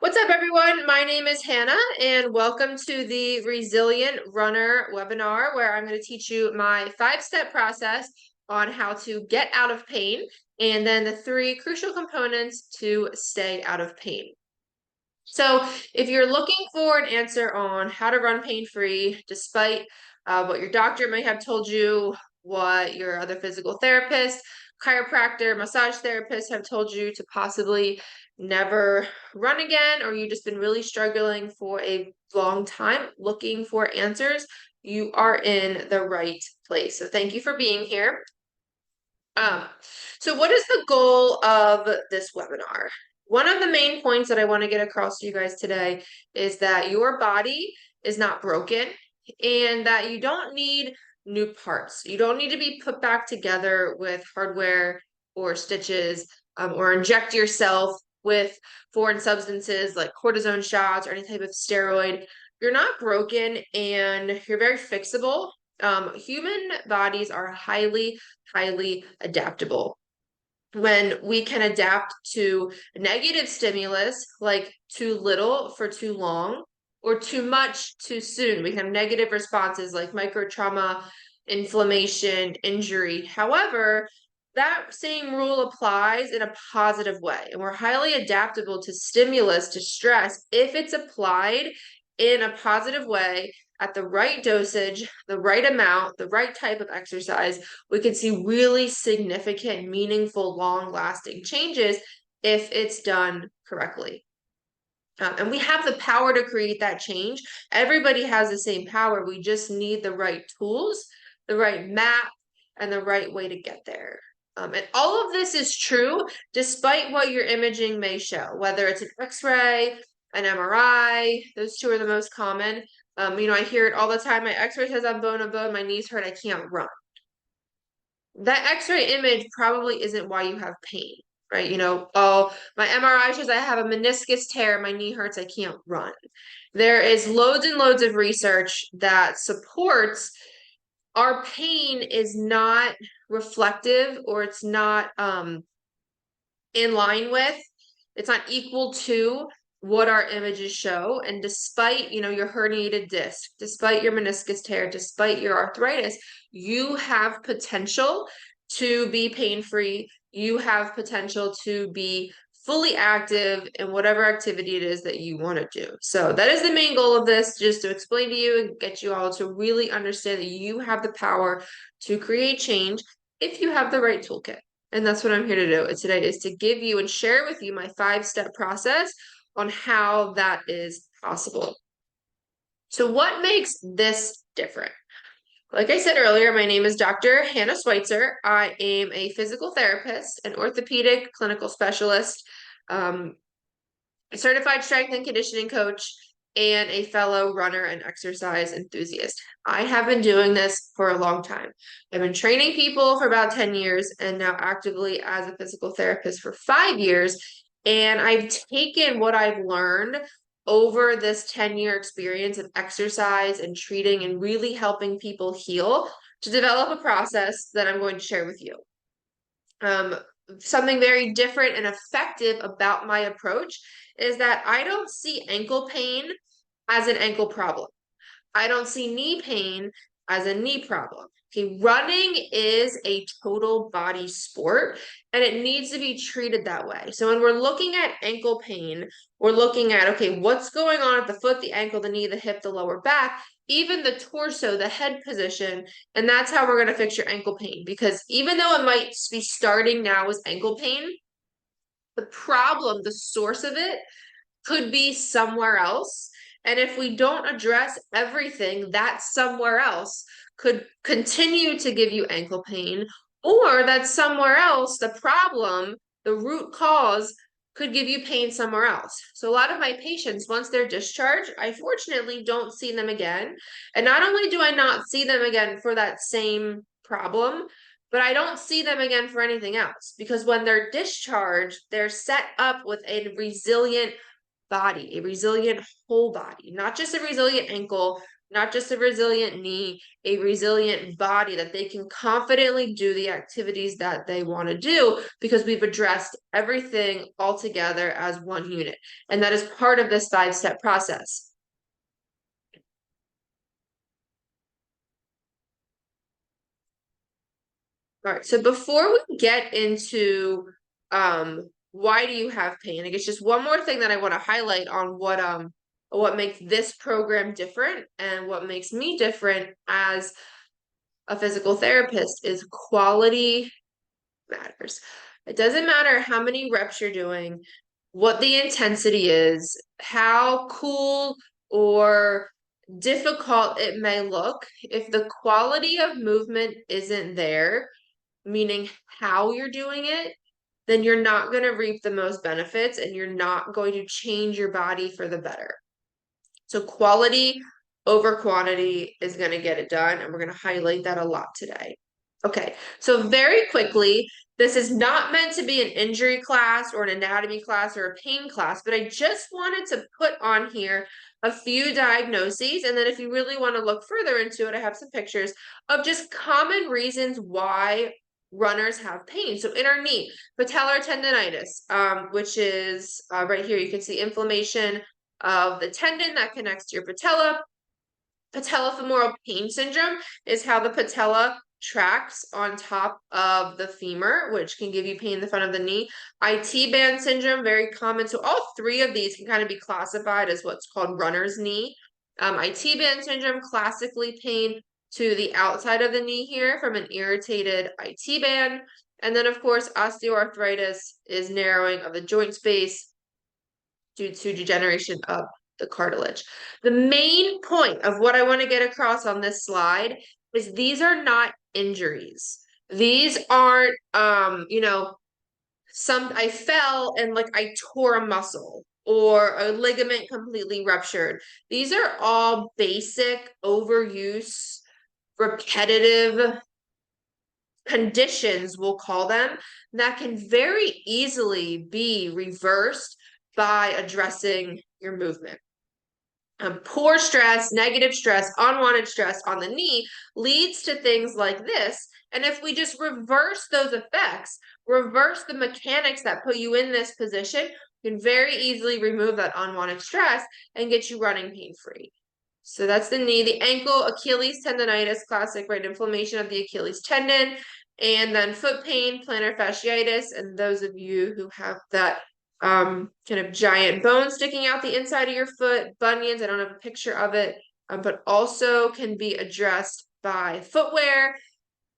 What's up, everyone? My name is Hannah, and welcome to the Resilient Runner webinar, where I'm going to teach you my 5-step process on how to get out of pain, and then the 3 crucial components to stay out of pain. So, if you're looking for an answer on how to run pain-free, despite what your doctor may have told you, what your other physical therapist, chiropractor, massage therapist have told you to possibly never run again, or you've just been really struggling for a long time looking for answers, you are in the right place. So thank you for being here. Um, so what is the goal of this webinar? One of the main points that I want to get across to you guys today is that your body is not broken and that you don't need new parts. You don't need to be put back together with hardware or stitches or inject yourself with foreign substances like cortisone shots or any type of steroid. You're not broken and you're very fixable. Human bodies are highly adaptable. When we can adapt to negative stimulus, like too little for too long, or too much too soon, we have negative responses like micro trauma, inflammation, injury. However, that same rule applies in a positive way, and we're highly adaptable to stimulus, to stress, if it's applied in a positive way at the right dosage, the right amount, the right type of exercise. We can see really significant, meaningful, long-lasting changes if it's done correctly. And we have the power to create that change. Everybody has the same power. We just need the right tools, the right map, and the right way to get there. And all of this is true despite what your imaging may show, whether it's an X-ray, an MRI. Those two are the most common. I hear it all the time. My X-ray says I'm bone to bone, my knees hurt, I can't run. That X-ray image probably isn't why you have pain, right? Oh, my MRI shows I have a meniscus tear, my knee hurts, I can't run. There is loads and loads of research that supports our pain is not reflective, or it's not in line with, it's not equal to what our images show. And despite, your herniated disc, despite your meniscus tear, despite your arthritis, you have potential to be pain-free. You have potential to be fully active in whatever activity it is that you want to do. So that is the main goal of this, just to explain to you and get you all to really understand that you have the power to create change if you have the right toolkit. And that's what I'm here to do today, is to give you and share with you my 5-step process on how that is possible. So what makes this different? Like I said earlier, my name is Dr. Hannah Sweitzer. I am a physical therapist, an orthopedic clinical specialist, a certified strength and conditioning coach, and a fellow runner and exercise enthusiast. I have been doing this for a long time. I've been training people for about 10 years and now actively as a physical therapist for 5 years. And I've taken what I've learned over this 10-year experience of exercise and treating and really helping people heal to develop a process that I'm going to share with you. Something very different and effective about my approach is that I don't see ankle pain as an ankle problem. I don't see knee pain as a knee problem. Okay, running is a total body sport and it needs to be treated that way. So when we're looking at ankle pain, we're looking at, okay, what's going on at the foot, the ankle, the knee, the hip, the lower back, even the torso, the head position. And that's how we're going to fix your ankle pain. Because even though it might be starting now as ankle pain, the problem, the source of it could be somewhere else. And if we don't address everything, that somewhere else could continue to give you ankle pain, or that somewhere else, the problem, the root cause, could give you pain somewhere else. So a lot of my patients, once they're discharged, I fortunately don't see them again. And not only do I not see them again for that same problem, but I don't see them again for anything else, because when they're discharged, they're set up with a resilient body, a resilient whole body, not just a resilient ankle, not just a resilient knee, a resilient body that they can confidently do the activities that they want to do because we've addressed everything all together as one unit. And that is part of this 5-step process. All right, so before we get into why do you have pain, I guess just one more thing that I want to highlight on what makes this program different and what makes me different as a physical therapist is quality matters. It doesn't matter how many reps you're doing, what the intensity is, how cool or difficult it may look. If the quality of movement isn't there, meaning how you're doing it, then you're not going to reap the most benefits and you're not going to change your body for the better. So quality over quantity is going to get it done, and we're going to highlight that a lot today. Okay, so very quickly, this is not meant to be an injury class or an anatomy class or a pain class, but I just wanted to put on here a few diagnoses, and then if you really want to look further into it, I have some pictures of just common reasons why runners have pain. So in our knee, patellar tendonitis, which is right here, you can see inflammation of the tendon that connects to your patella. Patellofemoral pain syndrome is how the patella tracks on top of the femur, which can give you pain in the front of the knee. IT band syndrome, very common. So all three of these can kind of be classified as what's called runner's knee. IT band syndrome, classically pain to the outside of the knee here from an irritated IT band. And then, of course, osteoarthritis is narrowing of the joint space due to degeneration of the cartilage. The main point of what I want to get across on this slide is these are not injuries. These aren't, I fell and like I tore a muscle or a ligament completely ruptured. These are all basic overuse, repetitive conditions, we'll call them, that can very easily be reversed by addressing your movement. Poor stress, negative stress, unwanted stress on the knee leads to things like this. And if we just reverse those effects, reverse the mechanics that put you in this position, you can very easily remove that unwanted stress and get you running pain-free. So that's the knee. The ankle, Achilles tendonitis, classic, right? Inflammation of the Achilles tendon. And then foot pain, plantar fasciitis. And those of you who have that kind of giant bone sticking out the inside of your foot, bunions, I don't have a picture of it, but also can be addressed by footwear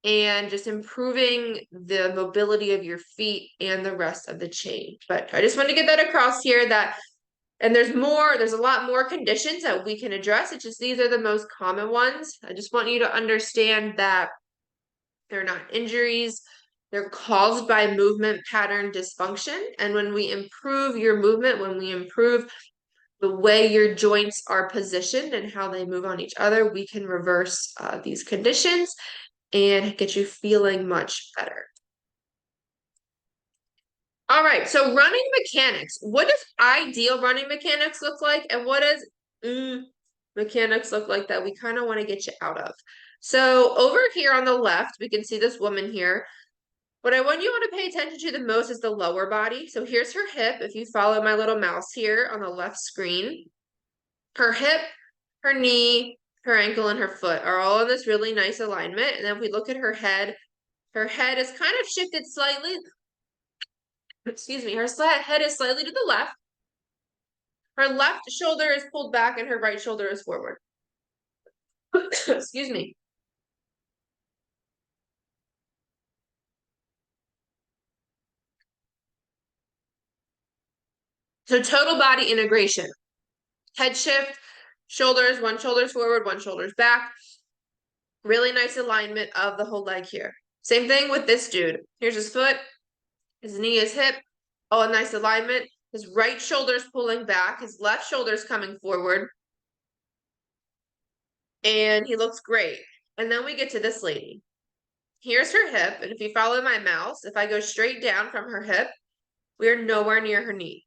and just improving the mobility of your feet and the rest of the chain. But I just want to get that across here that, and there's a lot more conditions that we can address. It's just these are the most common ones. I just want you to understand that they're not injuries. They're caused by movement pattern dysfunction. And when we improve your movement, when we improve the way your joints are positioned and how they move on each other, we can reverse these conditions and get you feeling much better. All right, so running mechanics. What does ideal running mechanics look like? And what does mechanics look like that we kind of want to get you out of? So over here on the left, we can see this woman here. What I want you to pay attention to the most is the lower body. So here's her hip. If you follow my little mouse here on the left screen, her hip, her knee, her ankle, and her foot are all in this really nice alignment. And then if we look at her head is kind of shifted slightly. Excuse me, her head is slightly to the left. Her left shoulder is pulled back and her right shoulder is forward. Excuse me. So total body integration. Head shift, shoulders, one shoulder's forward, one shoulder's back. Really nice alignment of the whole leg here. Same thing with this dude. Here's his foot, his knee, his hip. Oh, a nice alignment. His right shoulder's pulling back, his left shoulder's coming forward. And he looks great. And then we get to this lady. Here's her hip, and if you follow my mouse, if I go straight down from her hip, we are nowhere near her knee.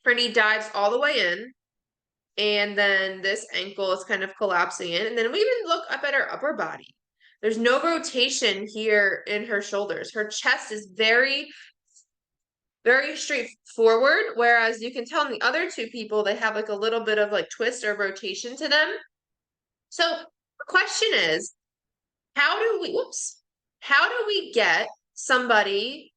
Her knee dives all the way in. And then this ankle is kind of collapsing in. And then we even look up at her upper body. There's no rotation here in her shoulders. Her chest is very, very straightforward. Whereas you can tell in the other two people, they have like a little bit of like twist or rotation to them. So the question is, how do we get somebody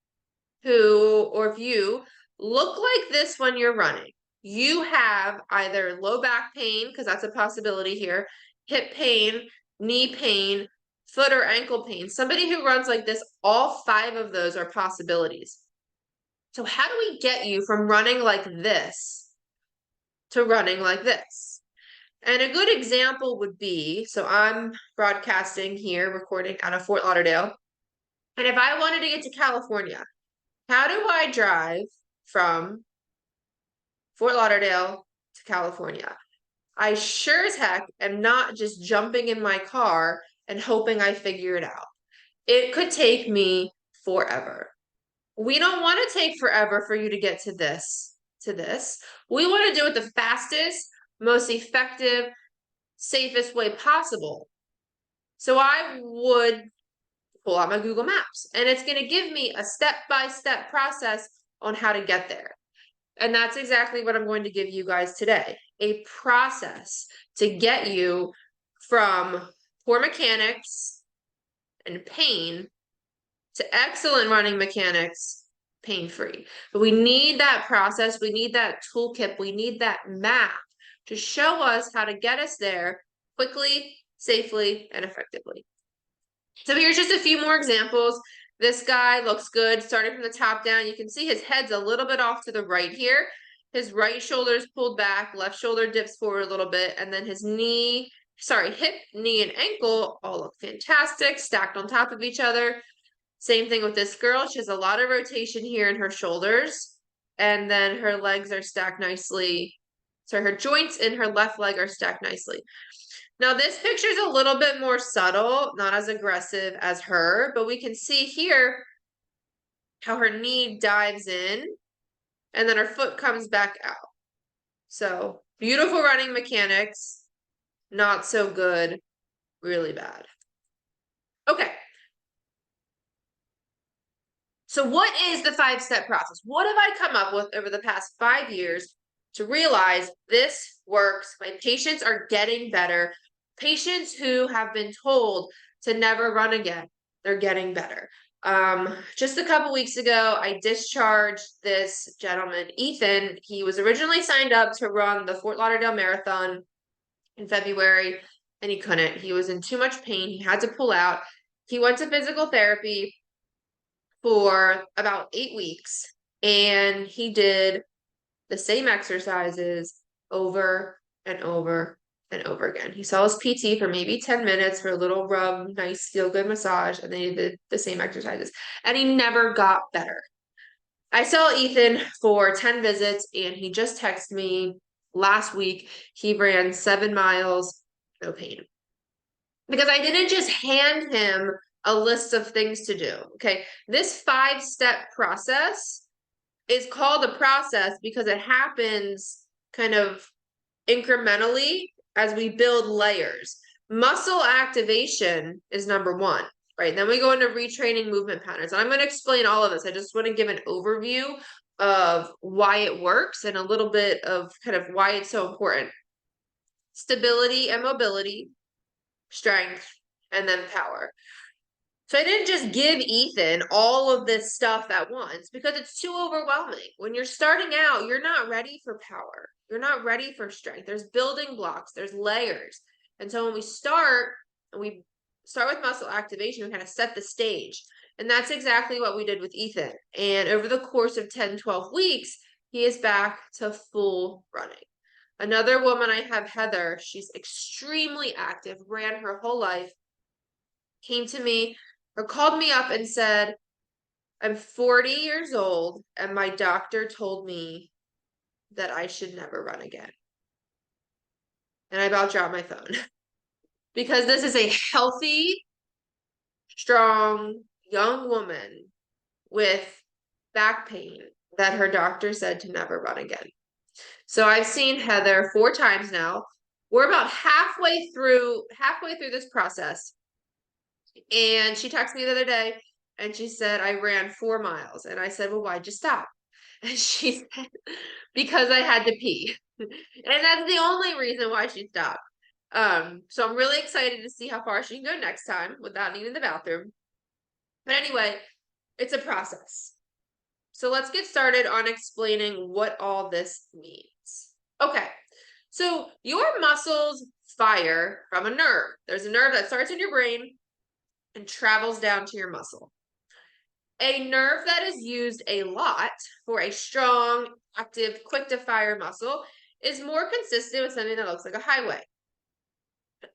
who, or if you look like this when you're running? You have either low back pain, because that's a possibility here, hip pain, knee pain, foot or ankle pain. Somebody who runs like this, all 5 of those are possibilities. So how do we get you from running like this to running like this? And a good example would be, so I'm broadcasting here, recording out of Fort Lauderdale. And if I wanted to get to California, how do I drive from Fort Lauderdale to California? I sure as heck am not just jumping in my car and hoping I figure it out. It could take me forever. We don't want to take forever for you to get to this. We want to do it the fastest, most effective, safest way possible. So I would pull out my Google Maps, and it's going to give me a step-by-step process on how to get there. And that's exactly what I'm going to give you guys today, a process to get you from poor mechanics and pain to excellent running mechanics, pain-free. But we need that process, we need that toolkit, we need that map to show us how to get us there quickly, safely, and effectively. So here's just a few more examples. This guy looks good, starting from the top down. You can see his head's a little bit off to the right here. His right shoulder is pulled back, left shoulder dips forward a little bit, and then his hip, knee, and ankle all look fantastic, stacked on top of each other. Same thing with this girl. She has a lot of rotation here in her shoulders, and then her legs are stacked nicely. So her joints in her left leg are stacked nicely. Now this picture is a little bit more subtle, not as aggressive as her, but we can see here how her knee dives in and then her foot comes back out. So beautiful running mechanics, not so good, really bad. Okay. So what is the 5-step process? What have I come up with over the past 5 years to realize this works? My patients are getting better. Patients who have been told to never run again, they're getting better. Just a couple weeks ago, I discharged this gentleman, Ethan. He was originally signed up to run the Fort Lauderdale Marathon in February, and he couldn't. He was in too much pain. He had to pull out. He went to physical therapy for about 8 weeks, and he did the same exercises over and over and over again. He saw his PT for maybe 10 minutes for a little rub, nice feel-good massage, and then he did the same exercises, and he never got better. I saw Ethan for 10 visits, and he just texted me last week. He ran 7 miles, no pain. Because I didn't just hand him a list of things to do. Okay, this 5-step process is called a process because it happens kind of incrementally as we build layers. Muscle activation is number 1, right? Then we go into retraining movement patterns. And I'm going to explain all of this. I just want to give an overview of why it works and a little bit of kind of why it's so important. Stability and mobility, strength, and then power. So I didn't just give Ethan all of this stuff at once because it's too overwhelming. When you're starting out, you're not ready for power. You're not ready for strength. There's building blocks, there's layers. And so when we start with muscle activation, we kind of set the stage. And that's exactly what we did with Ethan. And over the course of 10, 12 weeks, he is back to full running. Another woman I have, Heather, she's extremely active, ran her whole life, came to me or called me up and said, I'm 40 years old and my doctor told me that I should never run again. And I about dropped my phone because this is a healthy, strong, young woman with back pain that her doctor said to never run again. So I've seen Heather 4 times now. We're about halfway through this process. And she texted me the other day and she said, I ran 4 miles. And I said, well, why'd you stop? And she said, because I had to pee. And that's the only reason why she stopped. So I'm really excited to see how far she can go next time without needing the bathroom. But anyway, it's a process. So let's get started on explaining what all this means. Okay, so your muscles fire from a nerve. There's a nerve that starts in your brain and travels down to your muscle. A nerve that is used a lot for a strong, active, quick to fire muscle is more consistent with something that looks like a highway.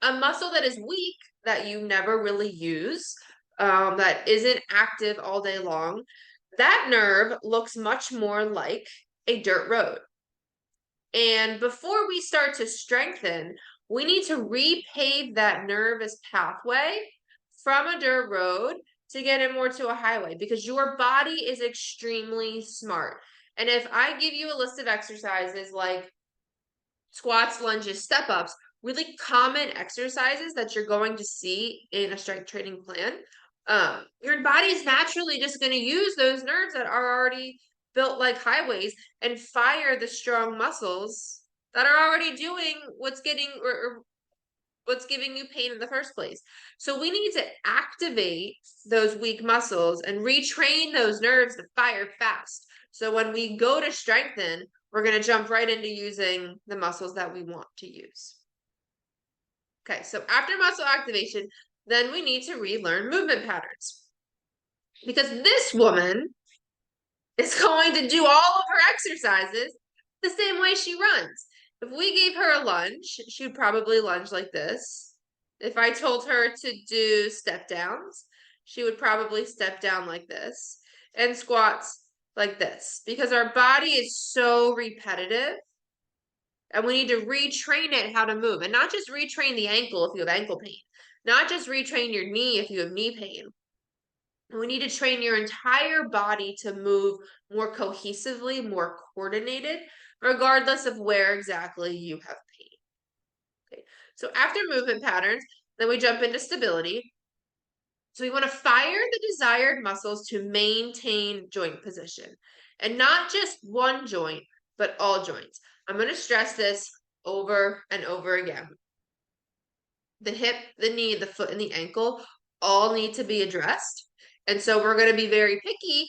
A muscle that is weak, that you never really use, that isn't active all day long, that nerve looks much more like a dirt road. And before we start to strengthen, we need to repave that nervous pathway from a dirt road to get it more to a highway, because your body is extremely smart. And if I give you a list of exercises like squats, lunges, step ups, really common exercises that you're going to see in a strength training plan, your body is naturally just going to use those nerves that are already built like highways and fire the strong muscles that are already doing what's getting or what's giving you pain in the first place. So we need to activate those weak muscles and retrain those nerves to fire fast. So when we go to strengthen, we're going to jump right into using the muscles that we want to use. Okay, so after muscle activation, then we need to relearn movement patterns. Because this woman is going to do all of her exercises the same way she runs. If we gave her a lunge, she would probably lunge like this. If I told her to do step downs, she would probably step down like this, and squats like this, because our body is so repetitive and we need to retrain it how to move, and not just retrain the ankle if you have ankle pain, not just retrain your knee if you have knee pain. We need to train your entire body to move more cohesively, more coordinated, regardless of where exactly you have pain. Okay. So after movement patterns, then we jump into stability. So we want to fire the desired muscles to maintain joint position, and not just one joint, but all joints. I'm going to stress this over and over again. The hip, the knee, the foot, and the ankle all need to be addressed. And so we're going to be very picky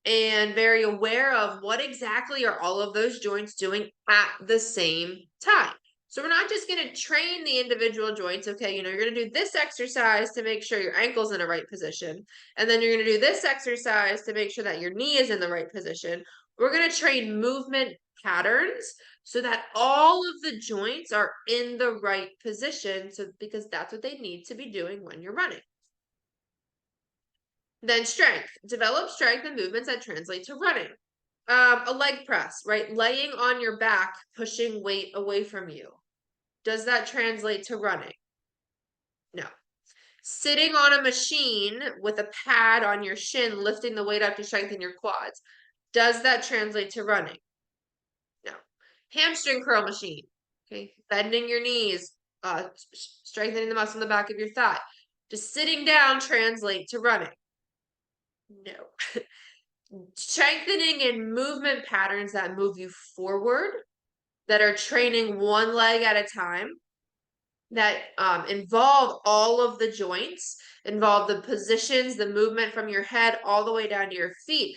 and very aware of what exactly are all of those joints doing at the same time. So we're not just going to train the individual joints. Okay, you're going to do this exercise to make sure your ankle's in the right position. And then you're going to do this exercise to make sure that your knee is in the right position. We're going to train movement patterns so that all of the joints are in the right position, so because that's what they need to be doing when you're running. Then strength. Develop strength and movements that translate to running. A leg press, right? Laying on your back, pushing weight away from you. Does that translate to running? No. Sitting on a machine with a pad on your shin, lifting the weight up to strengthen your quads. Does that translate to running? No. Hamstring curl machine. Okay. Bending your knees, strengthening the muscle in the back of your thigh. Does sitting down translate to running? No. Strengthening in movement patterns that move you forward, that are training one leg at a time, that involve all of the joints, involve the positions, the movement from your head all the way down to your feet.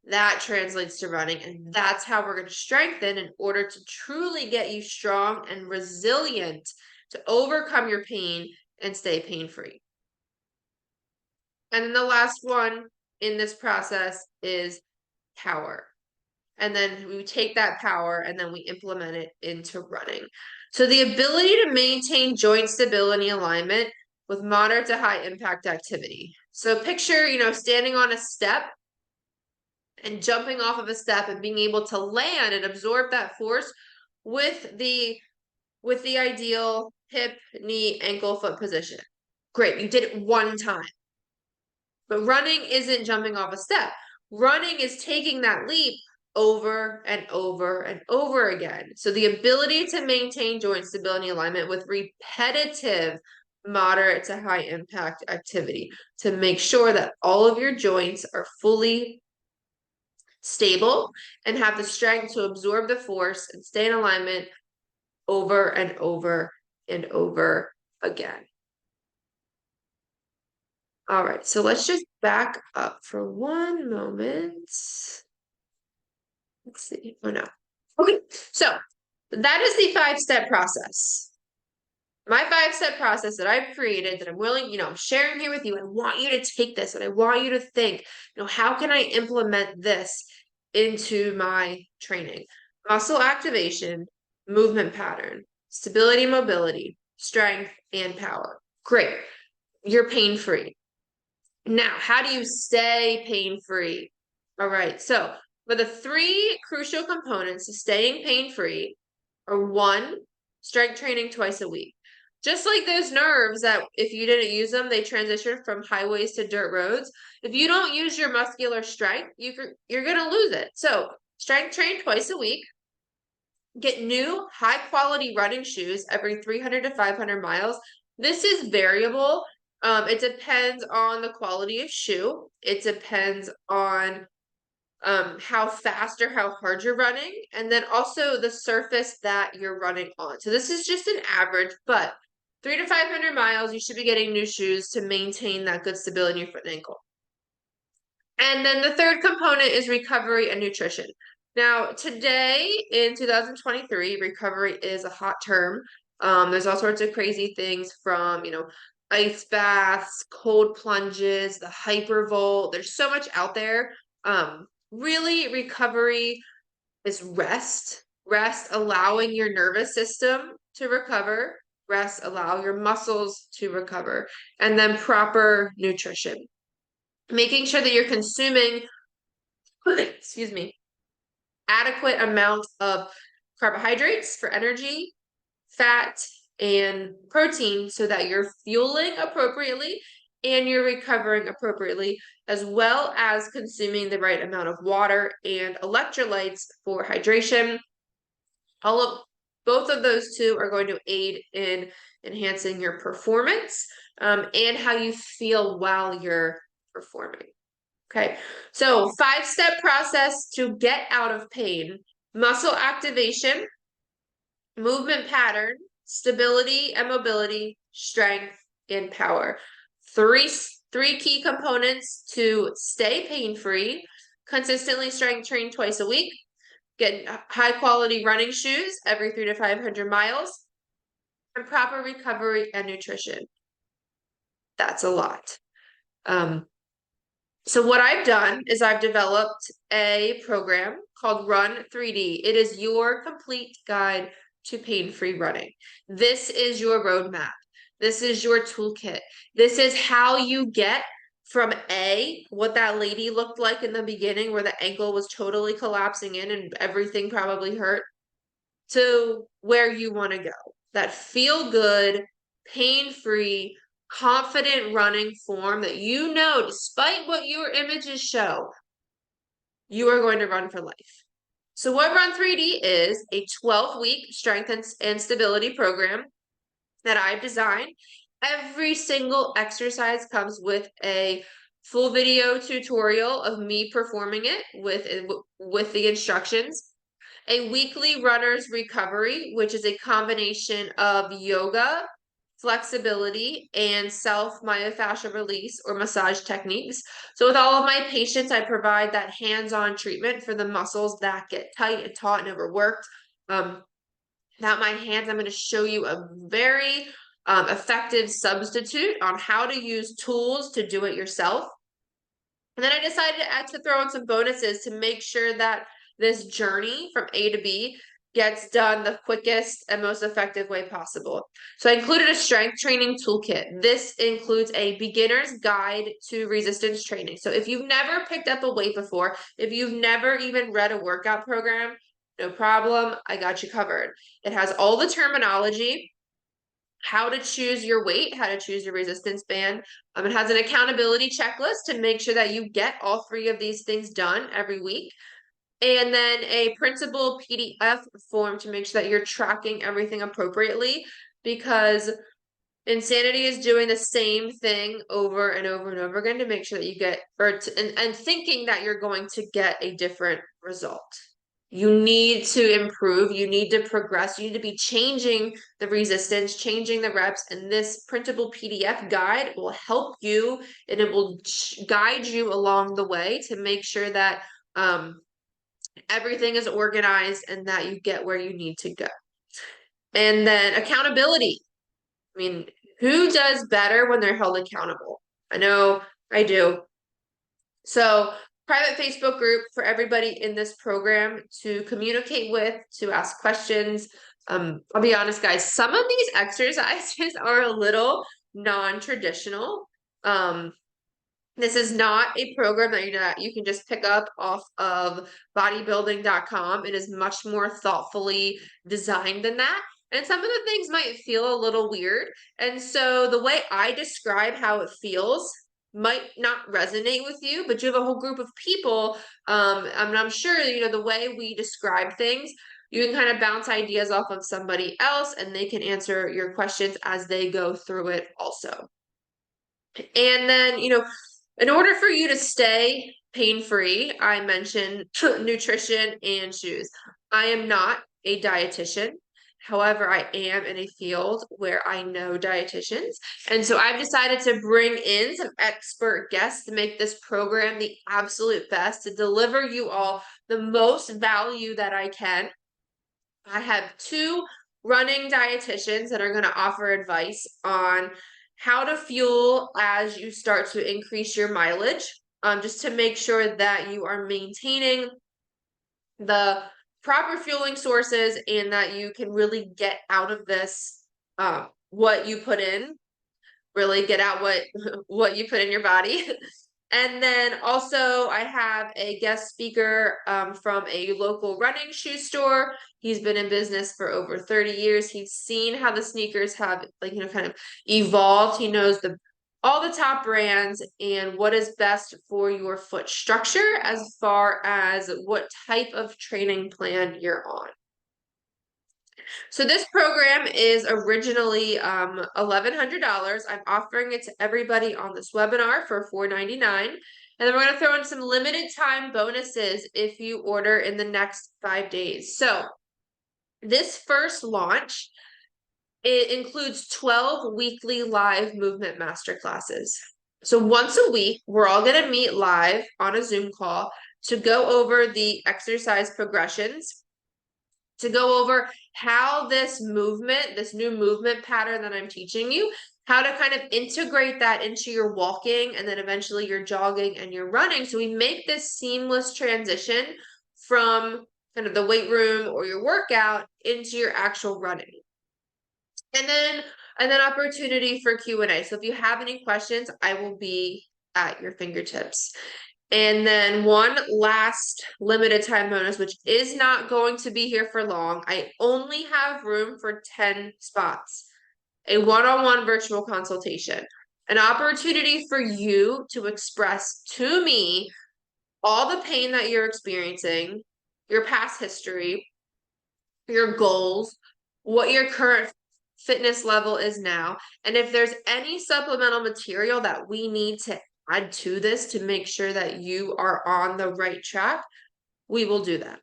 That translates to running, and that's how we're going to strengthen in order to truly get you strong and resilient to overcome your pain and stay pain-free. And then the last one in this process is power. And then we take that power and then we implement it into running. So the ability to maintain joint stability alignment with moderate to high impact activity. So picture, standing on a step and jumping off of a step and being able to land and absorb that force with the ideal hip, knee, ankle, foot position. Great, you did it one time. But running isn't jumping off a step. Running is taking that leap over and over and over again. So the ability to maintain joint stability and alignment with repetitive moderate to high impact activity to make sure that all of your joints are fully stable and have the strength to absorb the force and stay in alignment over and over and over again. All right, so let's just back up for one moment. Let's see. Oh no. Okay, so that is the 5-step process. My 5-step process that I've created that I'm willing, I'm sharing here with you. I want you to take this and I want you to think, how can I implement this into my training? Muscle activation, movement pattern, stability, mobility, strength, and power. Great. You're pain-free. Now, how do you stay pain-free? All right, so for the 3 crucial components to staying pain-free are 1, strength training twice a week. Just like those nerves that if you didn't use them, they transition from highways to dirt roads. If you don't use your muscular strength, you're going to lose it. So strength train twice a week. Get new high-quality running shoes every 300 to 500 miles. This is variable. It depends on the quality of shoe. It depends on how fast or how hard you're running, and then also the surface that you're running on. So this is just an average, but 300 to 500 miles, you should be getting new shoes to maintain that good stability in your foot and ankle. And then the third component is recovery and nutrition. Now, today in 2023, recovery is a hot term. There's all sorts of crazy things from, ice baths, cold plunges, the hypervolt. There's so much out there. Really, recovery is rest, allowing your nervous system to recover, rest, allow your muscles to recover, and then proper nutrition. Making sure that you're consuming, excuse me, adequate amount of carbohydrates for energy, fat, and protein so that you're fueling appropriately and you're recovering appropriately, as well as consuming the right amount of water and electrolytes for hydration. Both of those two are going to aid in enhancing your performance and how you feel while you're performing. Okay, so 5-step process to get out of pain: muscle activation, movement pattern, stability and mobility, strength, and power. Three key components to stay pain-free: consistently strength train twice a week, get high-quality running shoes every 300 to 500 miles, and proper recovery and nutrition. That's a lot. So what I've done is I've developed a program called Run 3D. It is your complete guide to pain-free running. This is your roadmap. This is your toolkit. This is how you get from what that lady looked like in the beginning where the ankle was totally collapsing in and everything probably hurt, to where you want to go. That feel good, pain-free, confident running form that despite what your images show, you are going to run for life. So what Run 3D is a 12-week strength and stability program that I've designed. Every single exercise comes with a full video tutorial of me performing it with the instructions. A weekly runner's recovery, which is a combination of yoga, flexibility, and self-myofascial release or massage techniques. So with all of my patients, I provide that hands-on treatment for the muscles that get tight and taut and overworked. Without my hands, I'm going to show you a very effective substitute on how to use tools to do it yourself. And then I decided to throw in some bonuses to make sure that this journey from A to B gets done the quickest and most effective way possible. So I included a strength training toolkit. This includes a beginner's guide to resistance training. So if you've never picked up a weight before, if you've never even read a workout program, no problem, I got you covered. It has all the terminology, how to choose your weight, how to choose your resistance band. It has an accountability checklist to make sure that you get all 3 of these things done every week. and then a printable PDF form to make sure that you're tracking everything appropriately, because insanity is doing the same thing over and over and over again to make sure that you get, and thinking that you're going to get a different result. You need to improve, you need to progress, you need to be changing the resistance, changing the reps, and this printable PDF guide will help you, and it will guide you along the way to make sure that everything is organized and that you get where you need to go. And then accountability. I mean, who does better when they're held accountable? I know I do. So, private Facebook group for everybody in this program to communicate with, to ask questions. I'll be honest, guys, some of these exercises are a little non-traditional. This is not a program that you can just pick up off of bodybuilding.com. It is much more thoughtfully designed than that. And some of the things might feel a little weird. And so the way I describe how it feels might not resonate with you, but you have a whole group of people. I'm sure, the way we describe things, you can kind of bounce ideas off of somebody else and they can answer your questions as they go through it also. And then, in order for you to stay pain-free, I mentioned nutrition and shoes. I am not a dietitian. However, I am in a field where I know dietitians. And so I've decided to bring in some expert guests to make this program the absolute best, to deliver you all the most value that I can. I have 2 running dietitians that are going to offer advice on how to fuel as you start to increase your mileage, just to make sure that you are maintaining the proper fueling sources and that you can really get out of this what you put in, really get out what you put in your body. And then also I have a guest speaker from a local running shoe store. He's been in business for over 30 years. He's seen how the sneakers have kind of evolved. He knows all the top brands and what is best for your foot structure as far as what type of training plan you're on. So this program is originally $1,100. I'm offering it to everybody on this webinar for $4.99. And then we're going to throw in some limited time bonuses if you order in the next 5 days. So this first launch, it includes 12 weekly live movement masterclasses. So once a week, we're all going to meet live on a Zoom call to go over the exercise progressions, to go over how this new movement pattern that I'm teaching you, how to kind of integrate that into your walking and then eventually your jogging and your running. So we make this seamless transition from kind of the weight room or your workout into your actual running. And then opportunity for Q&A. So if you have any questions, I will be at your fingertips. And then one last limited time bonus, which is not going to be here for long. I only have room for 10 spots. A one-on-one virtual consultation. An opportunity for you to express to me all the pain that you're experiencing, your past history, your goals, what your current fitness level is now, and if there's any supplemental material that we need to add to this to make sure that you are on the right track, we will do that.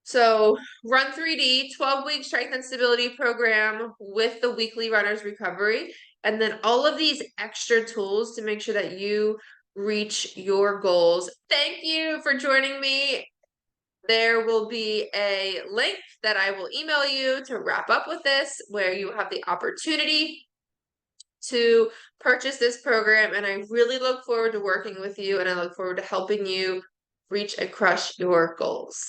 So Run 3D, 12-week strength and stability program with the weekly runner's recovery, and then all of these extra tools to make sure that you reach your goals. Thank you for joining me. There will be a link that I will email you to wrap up with this, where you have the opportunity to purchase this program. And I really look forward to working with you, and I look forward to helping you reach and crush your goals.